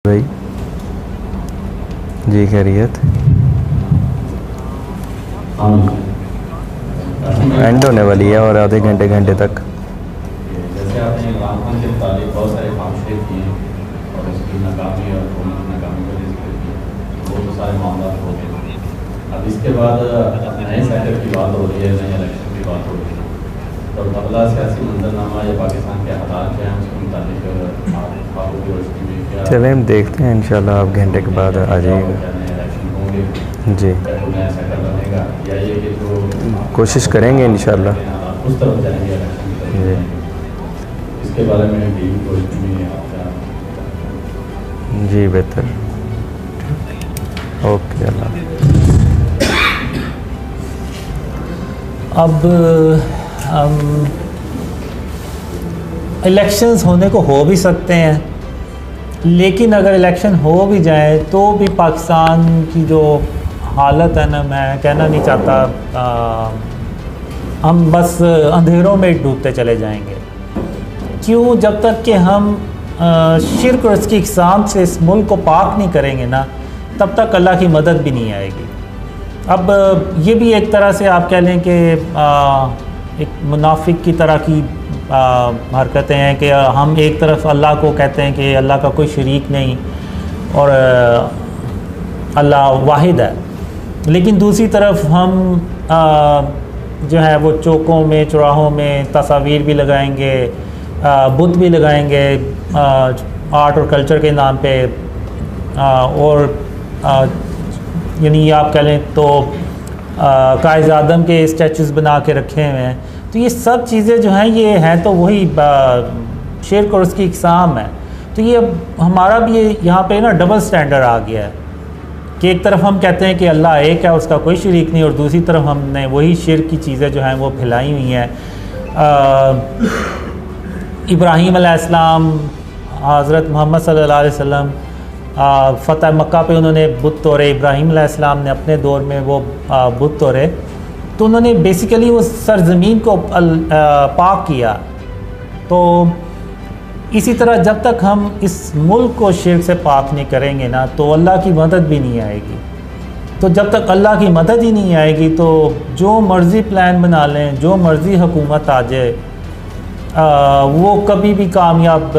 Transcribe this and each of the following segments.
भाई जी खैरियत। एंड होने वाली है और आधे घंटे तक। जैसे आपने इमरान खान के मुताबिक बहुत सारे काम शेयर किए और उसकी नाकामी और हुकूमत की नाकामी को जिक्र किया, वो तो सारे मामला हो गए। अब इसके बाद नए सेटअप की बात हो रही है, नए इलेक्शन की बात हो रही है, तो बदला सियासी मंजरनामा या पाकिस्तान के हालात क्या हैं उसके मुताबिक आपकी रोशनी में क्या चलें हम देखते हैं, इंशाल्लाह आप घंटे के बाद आ जाइएगा। क्या नए इलेक्शन होंगे, जी क्या कोई नया सेटअप बनेगा, या ये कि जो कोशिश करेंगे इंशाल्लाह। हालात उस तरफ जाएंगे इलेक्शन की तरफ जी जाएंगे। इसके बारे में भी रोशनी में आपका जी बेहतर। ओके अल्लाह। अब इलेक्शंस होने को हो भी सकते हैं, लेकिन अगर इलेक्शन हो भी जाए तो भी पाकिस्तान की जो हालत है ना, मैं कहना नहीं चाहता, हम बस अंधेरों में डूबते चले जाएंगे। क्यों? जब तक कि हम शिर्क और इसकी इक़साम से इस मुल्क को पाक नहीं करेंगे ना, तब तक अल्लाह की मदद भी नहीं आएगी। अब ये भी एक तरह से आप कह लें कि एक मुनाफिक की तरह की हरकतें हैं कि हम एक तरफ अल्लाह को कहते हैं कि अल्लाह का कोई शरीक नहीं और अल्लाह वाहिद है, लेकिन दूसरी तरफ हम जो है वो चौकों में चौराहों में तस्वीर भी लगाएंगे, बुत भी लगाएंगे आर्ट और कल्चर के नाम पे, और यानी आप कह लें तो कायज़ आदम के स्टैचूज़ बना के रखे हुए हैं। तो ये सब चीज़ें जो हैं ये हैं तो वही शिर्क और उसकी इक़साम है। तो ये अब हमारा भी यहाँ पे ना डबल स्टैंडर्ड आ गया है कि एक तरफ हम कहते हैं कि अल्लाह एक है, उसका कोई शरीक नहीं, और दूसरी तरफ हमने वही शिर्क की चीज़ें जो हैं वो फैलाई हुई हैं। इब्राहीम अलैहिस्सलाम, हज़रत मोहम्मद सल्लल्लाहु अलैहि वसल्लम फ़तह मक्का पे उन्होंने बुत तोड़े, इब्राहीम अलैहिस्सलाम ने अपने दौर में वो बुत तोड़े, तो उन्होंने बेसिकली वो सरज़मीन को पाक किया। तो इसी तरह जब तक हम इस मुल्क को शिर्क से पाक नहीं करेंगे ना, तो अल्लाह की मदद भी नहीं आएगी। तो जब तक अल्लाह की मदद ही नहीं आएगी तो जो मर्ज़ी प्लान बना लें, जो मर्ज़ी हुकूमत आ जाए, वो कभी भी कामयाब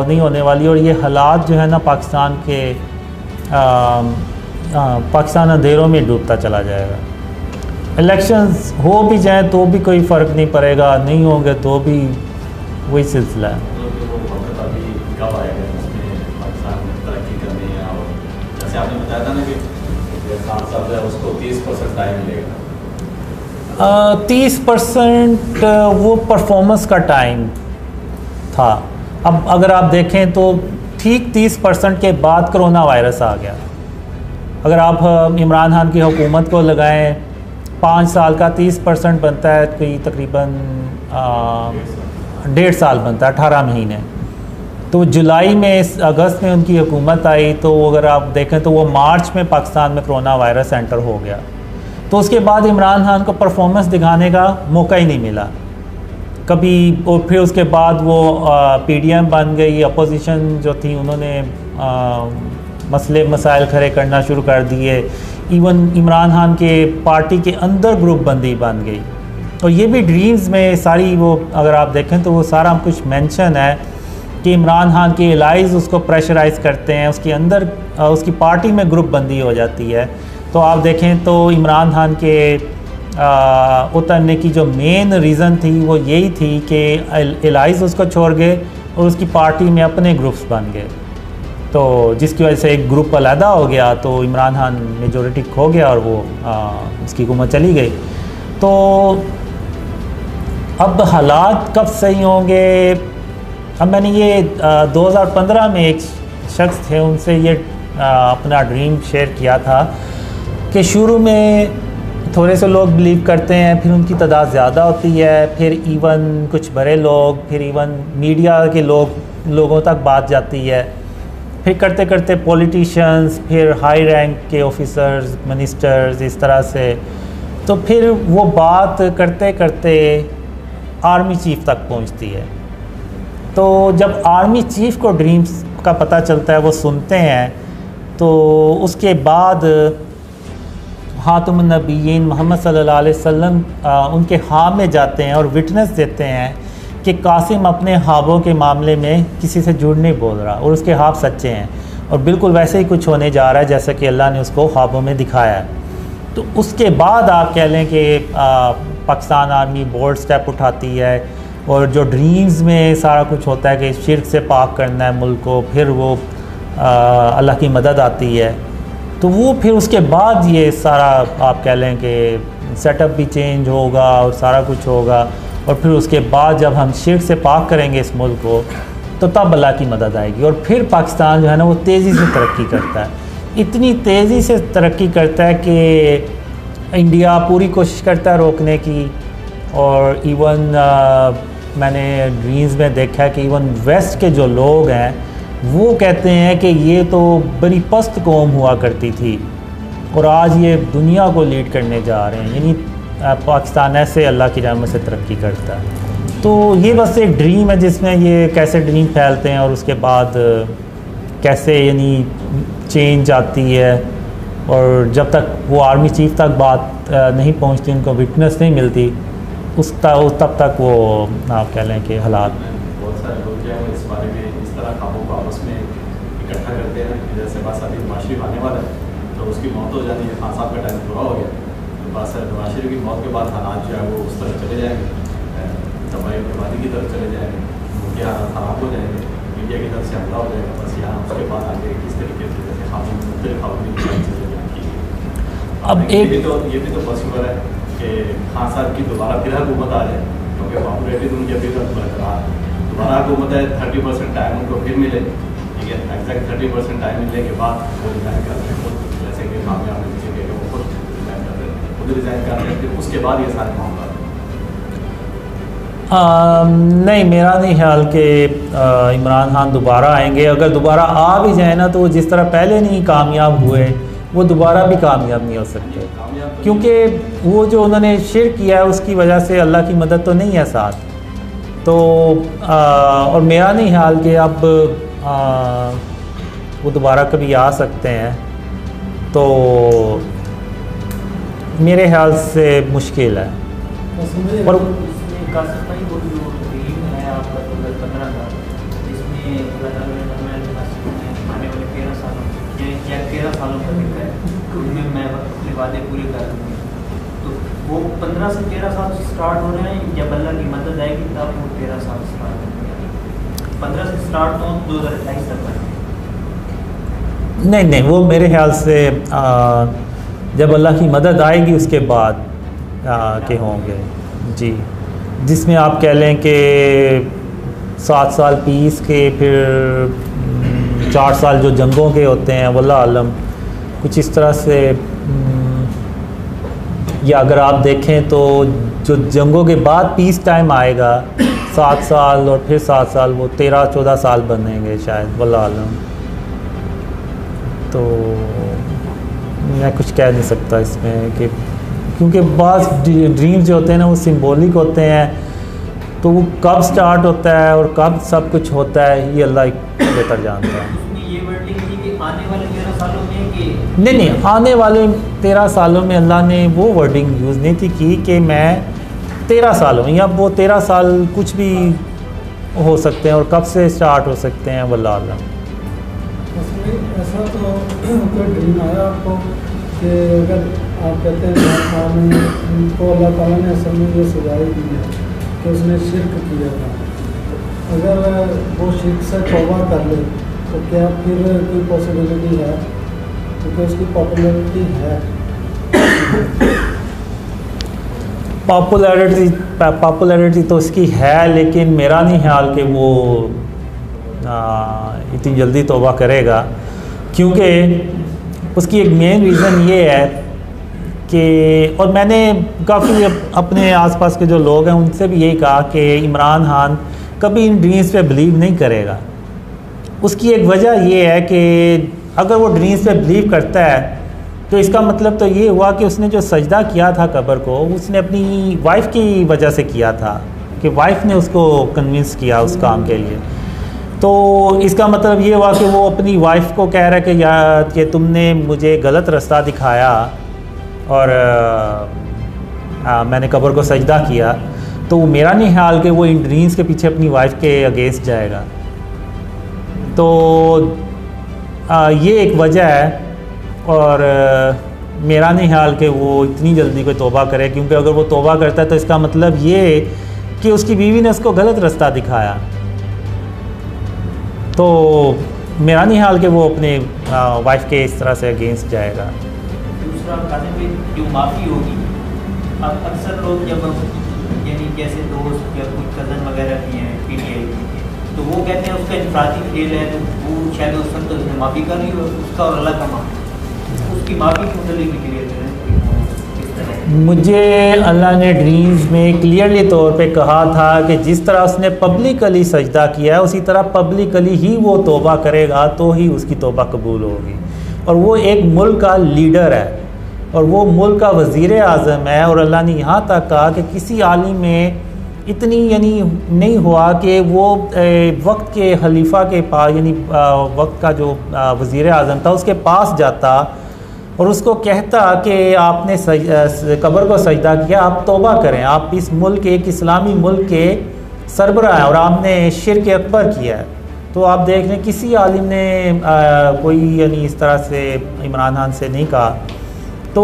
नहीं होने वाली। और ये हालात जो है ना पाकिस्तान के, पाकिस्तान अंधेरों में डूबता चला जाएगा। इलेक्शंस हो भी जाएं तो भी कोई फ़र्क नहीं पड़ेगा, नहीं होंगे तो भी वही सिलसिला है। कब आएगा उसमें पाकिस्तान में तरक्की करनी है, और जैसे आपने बताया था ना कि खान साहब है उसको 30% टाइम मिलेगा। 30% वो परफॉर्मेंस का टाइम था। अब अगर आप देखें तो ठीक 30% के बाद कोरोना वायरस आ गया। अगर आप इमरान खान की हुकूमत को लगाएं, 5 साल का 30% बनता है कोई तकरीबन 1.5 साल बनता है, 18 महीने। तो जुलाई में अगस्त में उनकी हुकूमत आई, तो अगर आप देखें तो वो मार्च में पाकिस्तान में कोरोना वायरस एंटर हो गया। तो उसके बाद इमरान खान को परफॉर्मेंस दिखाने का मौका ही नहीं मिला कभी। और फिर उसके बाद वो पीडीएम बन गई, अपोजिशन जो थी उन्होंने मसले मसाइल खड़े करना शुरू कर दिए। इवन इमरान खान के पार्टी के अंदर ग्रुप बंदी बन गई। और ये भी ड्रीम्स में सारी वो अगर आप देखें तो वो सारा कुछ मेंशन है कि इमरान खान के एलाइज उसको प्रेशराइज़ करते हैं, उसके अंदर उसकी पार्टी में ग्रुप बंदी हो जाती है। तो आप देखें तो इमरान खान के उतरने की जो मेन रीज़न थी वो यही थी कि एलाइज उसको छोड़ गए और उसकी पार्टी में अपने ग्रुप्स बन गए। तो जिसकी वजह से एक ग्रुप अलहदा हो गया, तो इमरान खान मेजॉरिटी खो गया और वो उसकी हुकूमत चली गई। तो अब हालात कब सही होंगे? अब मैंने ये 2015 में एक शख्स थे उनसे ये अपना ड्रीम शेयर किया था कि शुरू में थोड़े से लोग बिलीव करते हैं, फिर उनकी तादाद ज़्यादा होती है, फिर इवन कुछ बड़े लोग, फिर इवन मीडिया के लोगों तक बात जाती है, फिर करते करते पॉलिटिशियंस, फिर हाई रैंक के ऑफिसर्स, मिनिस्टर्स, इस तरह से। तो फिर वो बात करते करते आर्मी चीफ तक पहुंचती है। तो जब आर्मी चीफ को ड्रीम्स का पता चलता है, वो सुनते हैं। तो उसके बाद हातमुन नबीयीन मोहम्मद सल्लल्लाहु अलैहि वसल्लम उनके हाँ में जाते हैं और विटनेस देते हैं कि कासिम अपने ख्वाबों के मामले में किसी से झूठ नहीं बोल रहा और उसके ख्वाब सच्चे हैं, और बिल्कुल वैसे ही कुछ होने जा रहा है जैसा कि अल्लाह ने उसको ख्वाबों में दिखाया है। तो उसके बाद आप कह लें कि पाकिस्तान आर्मी बोल्ड स्टेप उठाती है, और जो ड्रीम्स में सारा कुछ होता है कि शिर्क से पाक करना है मुल्क को, फिर वो अल्लाह की मदद आती है। तो वो फिर उसके बाद ये सारा आप कह लें कि सेटअप भी चेंज होगा और सारा कुछ होगा, और फिर उसके बाद जब हम शिर्क से पाक करेंगे इस मुल्क को, तो तब अल्लाह की मदद आएगी, और फिर पाकिस्तान जो है ना वो तेज़ी से तरक्की करता है। इतनी तेज़ी से तरक्की करता है कि इंडिया पूरी कोशिश करता है रोकने की, और इवन मैंने ड्रीम्स में देखा है कि इवन वेस्ट के जो लोग हैं वो कहते हैं कि ये तो बड़ी पस्त कौम हुआ करती थी और आज ये दुनिया को लीड करने जा रहे हैं। यानी पाकिस्तान ऐसे अल्लाह की रहमत से तरक्की करता है। तो ये बस एक ड्रीम है जिसमें ये कैसे ड्रीम फैलते हैं और उसके बाद कैसे यानी चेंज आती है, और जब तक वो आर्मी चीफ तक बात नहीं पहुंचती, उनको विटनेस नहीं मिलती, तब तक वो आप कह लें कि हालात। बहुत सारे लोग जो है इस बारे में इस तरह कामों को आपस में इकट्ठा करते हैं कि जैसे बस अभी नवाज शरीफ आने वाला है तो उसकी मौत हो जानी है, खान साहब का टाइम पूरा हो गया, तो बस नवाज शरीफ की मौत के बाद हालात जो है वो उस तरह चले जाएंगे, तबाही बर्बादी की तरफ चले जाएंगे, उनके हालात ख़राब हो जाएंगे, मीडिया की तरफ से हमला हो जाएगा। बस यहाँ उसके बाद आगे किस तरीके से जैसे अब एक ये भी तो पॉसिबल है कि खान साहब की दोबारा फिर हुकूमत आ जाए, क्योंकि पॉपुलरिटी तो उनकी अभी तक बरकरार है। दोबारा हुकूमत है, 30% टाइम उनको फिर मिले, ठीक है, एग्जैक्ट 30% टाइम मिलने के बाद वो रिज़ाइन कर रहे हैं, जैसे कि कामयाब नीचे के वो खुद रिज़ाइन कर रहे हैं, खुद रिज़ाइन कर रहे हैं, फिर उसके बाद ये सारे मामला। नहीं, मेरा नहीं ख्याल कि इमरान खान दोबारा आएंगे। अगर दोबारा आ भी जाए ना तो जिस तरह पहले नहीं कामयाब हुए वो दोबारा भी कामयाब नहीं हो सकते, क्योंकि वो जो उन्होंने शिर्क किया है उसकी वजह से अल्लाह की मदद तो नहीं है साथ। तो और मेरा नहीं ख्याल कि अब वो दोबारा कभी आ सकते हैं, तो मेरे ख्याल से मुश्किल है। और कासिम भाई वो जो ड्रीम है आपका 2015 का, जिसमें आने वाले 13 सालों या 13 सालों का दिखता है, उनमें मैं अपने वादे पूरे कर लूँगी, तो वो 15 से 13 साल स्टार्ट हो रहे हैं, जब अल्लाह की मदद आएगी तब वो 13 साल स्टार्ट होंगे। 15 से स्टार्ट तो 2028 तक बनेंगे। नहीं, वो मेरे ख्याल से जब अल्लाह की मदद आएगी उसके बाद के होंगे जी, जिसमें आप कह लें कि 7 साल पीस के, फिर 4 साल जो जंगों के होते हैं, वल्लाह आलम कुछ इस तरह से। या अगर आप देखें तो जो जंगों के बाद पीस टाइम आएगा 7 साल और फिर 7 साल, वो 13-14 साल बनेंगे शायद, वल्लाह आलम। तो मैं कुछ कह नहीं सकता इसमें कि, क्योंकि बाज़ ड्रीम्स जो होते हैं ना वो सिंबॉलिक होते हैं, तो वो कब स्टार्ट होता है और कब सब कुछ होता है ये अल्लाह बेहतर जानता है। ये वर्डिंग थी कि आने वाले 13 सालों में कि नहीं, आने वाले 13 सालों में अल्लाह ने वो वर्डिंग यूज़ नहीं थी कि मैं 13 सालों में, या वो 13 साल कुछ भी हो सकते हैं और कब से स्टार्ट हो सकते हैं, वल्लाह आलम। ऐसा तो कोई ड्रीम आया आपको कि अगर आप कहते हैं उनको अल्लाह ताला ने असल में ये सजाई दी है कि उसने शिर्क किया था, अगर वो शिर्क से तौबा कर ले तो क्या फिर कोई पॉसिबिलिटी है, क्योंकि उसकी पॉपुलैरिटी है? पॉपुलैरिटी तो इसकी है, लेकिन मेरा नहीं ख्याल कि वो इतनी जल्दी तौबा करेगा, क्योंकि उसकी एक मेन रीज़न ये है कि, और मैंने काफ़ी अपने आसपास के जो लोग हैं उनसे भी यही कहा कि इमरान खान कभी इन ड्रीम्स पे बिलीव नहीं करेगा। उसकी एक वजह ये है कि अगर वो ड्रीम्स पे बिलीव करता है तो इसका मतलब तो ये हुआ कि उसने जो सजदा किया था कब्र को, उसने अपनी वाइफ की वजह से किया था, कि वाइफ ने उसको कन्विंस किया उस काम के लिए। तो इसका मतलब ये हुआ कि वो अपनी वाइफ को कह रहा है कि यार कि तुमने मुझे गलत रास्ता दिखाया और मैंने कब्र को सजदा किया, तो मेरा नहीं ख्याल कि वो इन ड्रीम्स के पीछे अपनी वाइफ के अगेंस्ट जाएगा। तो ये एक वजह है, और मेरा नहीं ख्याल कि वो इतनी जल्दी कोई तौबा करे, क्योंकि अगर वो तौबा करता है तो इसका मतलब ये कि उसकी बीवी ने उसको गलत रास्ता दिखाया। तो मेरा नहीं ख्याल कि वो अपने वाइफ के इस तरह से अगेंस्ट जाएगा। दूसरा कासिम भाई, जो माफ़ी होगी, अब अक्सर लोग जब यानी जैसे दोस्त या कोई कज़न वगैरह भी हैं PTI, तो वो कहते हैं उसका इंफरादी खेल है, तो वो शायद उस वक्त उसने माफ़ी कर ली और उसका और अल्लाह का माफ़ी, उसकी माफ़ी के मतलब क्लियर करें। मुझे अल्लाह ने ड्रीम्स में क्लियरली तौर पे कहा था कि जिस तरह उसने पब्लिकली सजदा किया है, उसी तरह पब्लिकली ही वो तौबा करेगा तो ही उसकी तौबा कबूल होगी। और वो एक मुल्क का लीडर है, और वो मुल्क का वज़ीर आज़म है, और अल्लाह ने यहाँ तक कहा कि किसी आलिम में इतनी यानी नहीं हुआ कि वो वक्त के खलीफा के पास, यानी वक्त का जो वज़ीर आज़म था उसके पास जाता और उसको कहता कि आपने कब्र को सजदा किया, आप तौबा करें, आप इस मुल्क, एक इस्लामी मुल्क के सरबराह हैं और आपने शिर्क अकबर किया है। तो आप देख लें किसी आलिम ने कोई यानी इस तरह से इमरान खान से नहीं कहा। तो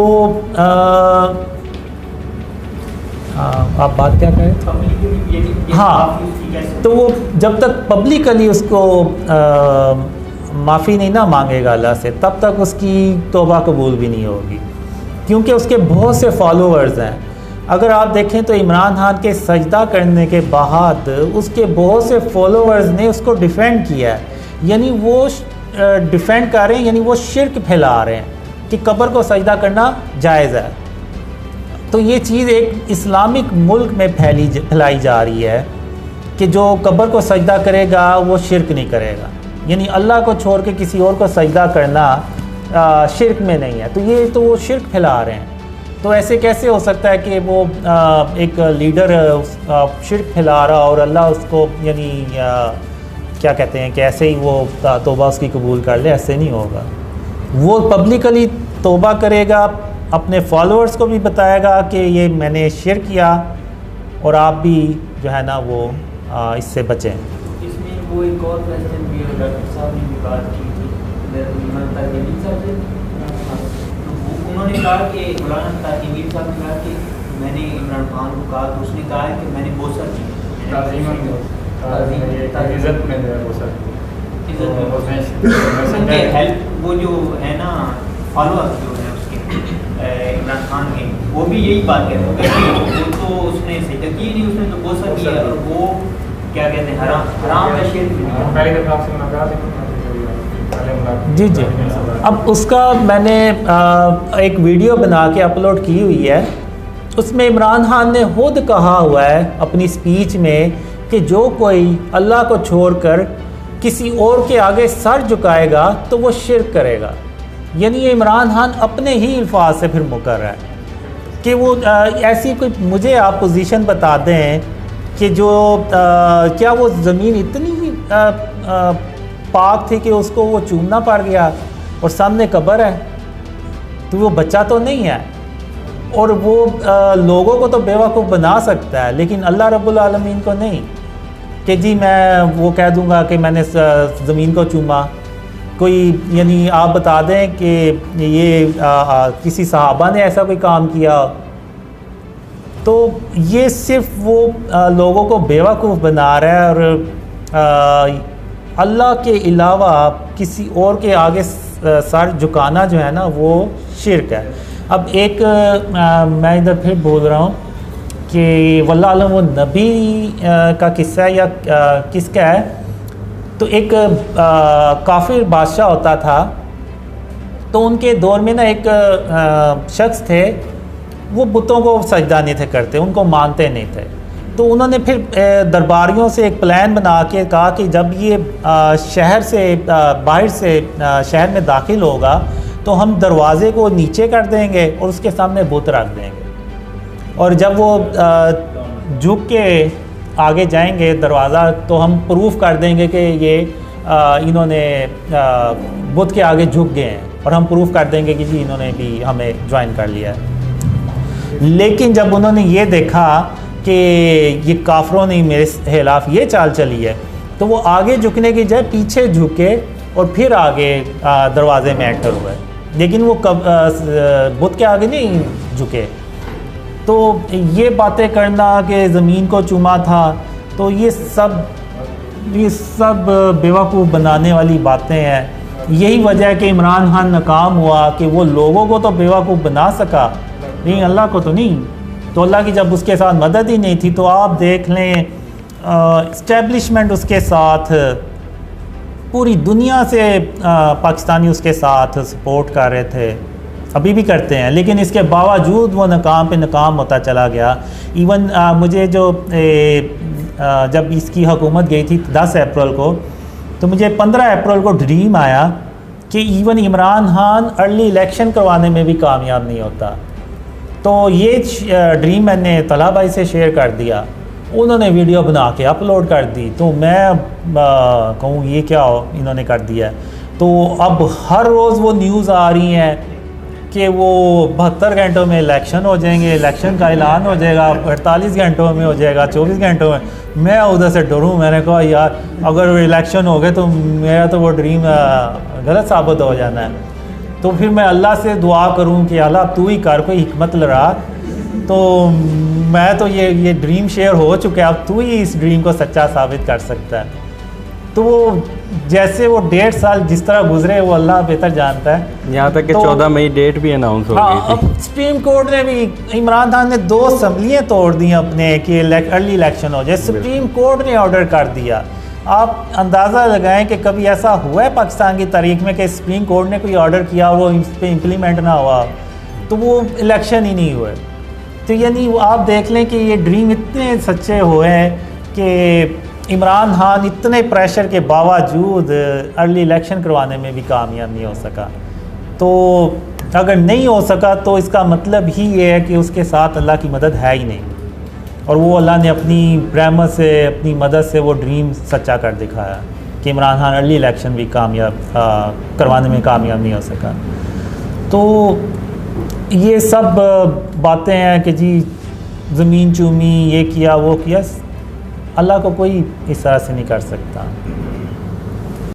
आप बात क्या करें? हाँ, तो वो जब तक पब्लिकली उसको माफ़ी नहीं ना मांगेगा अल्लाह से, तब तक उसकी तौबा कबूल भी नहीं होगी, क्योंकि उसके बहुत से फॉलोअर्स हैं। अगर आप देखें तो इमरान खान के सजदा करने के बाद उसके बहुत से फॉलोअर्स ने उसको डिफेंड किया है, यानी वो डिफेंड कर रहे हैं, यानी वो शिर्क फैला रहे हैं कि कब्र को सजदा करना जायज़ है। तो ये चीज़ एक इस्लामिक मुल्क में फैलाई जा रही है कि जो कब्र को सजदा करेगा वो शिर्क नहीं करेगा, यानी अल्लाह को छोड़ के किसी और को सजदा करना शिर्क में नहीं है। तो ये तो वो शिर्क फैला रहे हैं। तो ऐसे कैसे हो सकता है कि वो एक लीडर शिर्क फैला रहा और अल्लाह उसको यानी क्या कहते हैं कि ऐसे ही वो तौबा उसकी कबूल कर ले? ऐसे नहीं होगा। वो पब्लिकली तौबा करेगा, अपने फॉलोअर्स को भी बताएगा कि ये मैंने शिर्क किया और आप भी जो है ना वो इससे बचें। इसमें वो एक और क्वेश्चन भी है, डॉक्टर साहब ने भी बात की थी, उन्होंने कहा कि मौलाना ताजमीर साहब ने कहा कि मैंने इमरान खान को कहा, तो उसने कहा है कि मैंने बोसा की हेल्प, वो जो है ना फॉलोअर जो है उसके इमरान खान के, वो भी यही बात कहते हैं कि वो तो उसने सजदा की नहीं, उसने तो बोसा किया, और वो क्या कहते हैं हराम का शिर्क। जी जी, अब उसका मैंने एक वीडियो बना के अपलोड की हुई है। उसमें इमरान खान ने खुद कहा हुआ है अपनी स्पीच में कि जो कोई अल्लाह को छोड़कर किसी और के आगे सर झुकाएगा तो वो शिर्क करेगा। यानी ये इमरान खान अपने ही अल्फाज से फिर मुकर रहा है कि वो ऐसी कोई मुझे आप पोजीशन बता दें कि जो क्या वो ज़मीन इतनी ही पाक थी कि उसको वो चूमना पड़ गया और सामने कब्र है, तो वो बच्चा तो नहीं है, और वो लोगों को तो बेवकूफ़ बना सकता है लेकिन अल्लाह रब्बुल आलमीन को नहीं, कि जी मैं वो कह दूंगा कि मैंने ज़मीन को चूमा। कोई यानी आप बता दें कि ये किसी सहाबा ने ऐसा कोई काम किया, तो ये सिर्फ वो लोगों को बेवकूफ़ बना रहा है, और अल्लाह के अलावा किसी और के आगे सर झुकाना जो है ना वो शिर्क है। अब एक मैं इधर फिर बोल रहा हूँ कि वल्लाह आलम वो नबी का किस्सा है या किसका है। तो एक काफिर बादशाह होता था, तो उनके दौर में ना एक शख्स थे, वो बुतों को सजदा नहीं थे करते, उनको मानते नहीं थे। तो उन्होंने फिर दरबारियों से एक प्लान बना के कहा कि जब ये शहर से बाहर से शहर में दाखिल होगा तो हम दरवाज़े को नीचे कर देंगे और उसके सामने बुत रख देंगे, और जब वो झुक के आगे जाएंगे दरवाज़ा तो हम प्रूफ कर देंगे कि ये इन्होंने बुत के आगे झुक गए हैं और हम प्रूफ कर देंगे कि जी इन्होंने भी हमें ज्वाइन कर लिया है। लेकिन जब उन्होंने ये देखा कि ये काफरों ने मेरे खिलाफ ये चाल चली है तो वो आगे झुकने की जगह पीछे झुके और फिर आगे दरवाजे में एंटर हुए, लेकिन वो बुत के आगे नहीं झुके। तो ये बातें करना कि ज़मीन को चूमा था, तो ये सब बेवकूफ़ बनाने वाली बातें हैं। यही वजह है कि इमरान खान नाकाम हुआ कि वो लोगों को तो बेवकूफ़ बना सका, लेकिन अल्लाह को तो नहीं। तो अल्लाह की जब उसके साथ मदद ही नहीं थी तो आप देख लें इस्टेब्लिशमेंट उसके साथ, पूरी दुनिया से पाकिस्तानी उसके साथ सपोर्ट कर रहे थे, अभी भी करते हैं, लेकिन इसके बावजूद वो नाकाम पे नाकाम होता चला गया। इवन मुझे जो जब इसकी हुकूमत गई थी 10 अप्रैल को, तो मुझे 15 अप्रैल को ड्रीम आया कि even Imran Khan early election करवाने में भी कामयाब नहीं होता। तो ये ड्रीम मैंने तला भाई से शेयर कर दिया, उन्होंने वीडियो बना के अपलोड कर दी। तो मैं कहूँ ये क्या इन्होंने कर दिया। तो अब हर रोज़ वो न्यूज़ आ रही हैं कि वो 72 घंटों में इलेक्शन हो जाएंगे, इलेक्शन का ऐलान हो जाएगा, 48 घंटों में हो जाएगा, 24 घंटों में। मैं उधर से डरूँ, मैंने कहा यार अगर इलेक्शन हो गए तो मेरा तो वो ड्रीम गलत साबित हो जाना है। तो फिर मैं अल्लाह से दुआ करूँ कि अल्लाह तू ही कर, कोई हिकमत लड़ा। तो मैं तो ये ड्रीम शेयर हो चुका है, अब तू ही इस ड्रीम को सच्चा साबित कर सकता है। तो वो जैसे वो 1.5 साल जिस तरह गुजरे वो अल्लाह बेहतर जानता है। यहाँ तक कि तो 14 मई डेट भी अनाउंस हो हाँ, गई थी। अब सुप्रीम कोर्ट ने भी, इमरान खान ने 2 असम्बलियाँ तोड़ दी अपने कि अर्ली इलेक्शन हो जाए, सुप्रीम कोर्ट ने ऑर्डर कर दिया। आप अंदाज़ा लगाएं कि कभी ऐसा हुआ है पाकिस्तान की तारीख में कि सुप्रीम कोर्ट ने कोई ऑर्डर किया और वो इस पर इम्प्लीमेंट ना हुआ, तो वो इलेक्शन ही नहीं हुए। तो यानी आप देख लें कि ये ड्रीम इतने सच्चे हुए हैं कि इमरान खान इतने प्रेशर के बावजूद अर्ली इलेक्शन करवाने में भी कामयाब नहीं हो सका। तो अगर नहीं हो सका तो इसका मतलब ही ये है कि उसके साथ अल्लाह की मदद है ही नहीं, और वो अल्लाह ने अपनी रहमत से, अपनी मदद से वो ड्रीम सच्चा कर दिखाया कि इमरान खान अर्ली इलेक्शन भी कामयाब करवाने में कामयाब नहीं हो सका। तो ये सब बातें हैं कि जी ज़मीन चूमी, ये किया वो किया, अल्लाह को कोई इस तरह से नहीं कर सकता।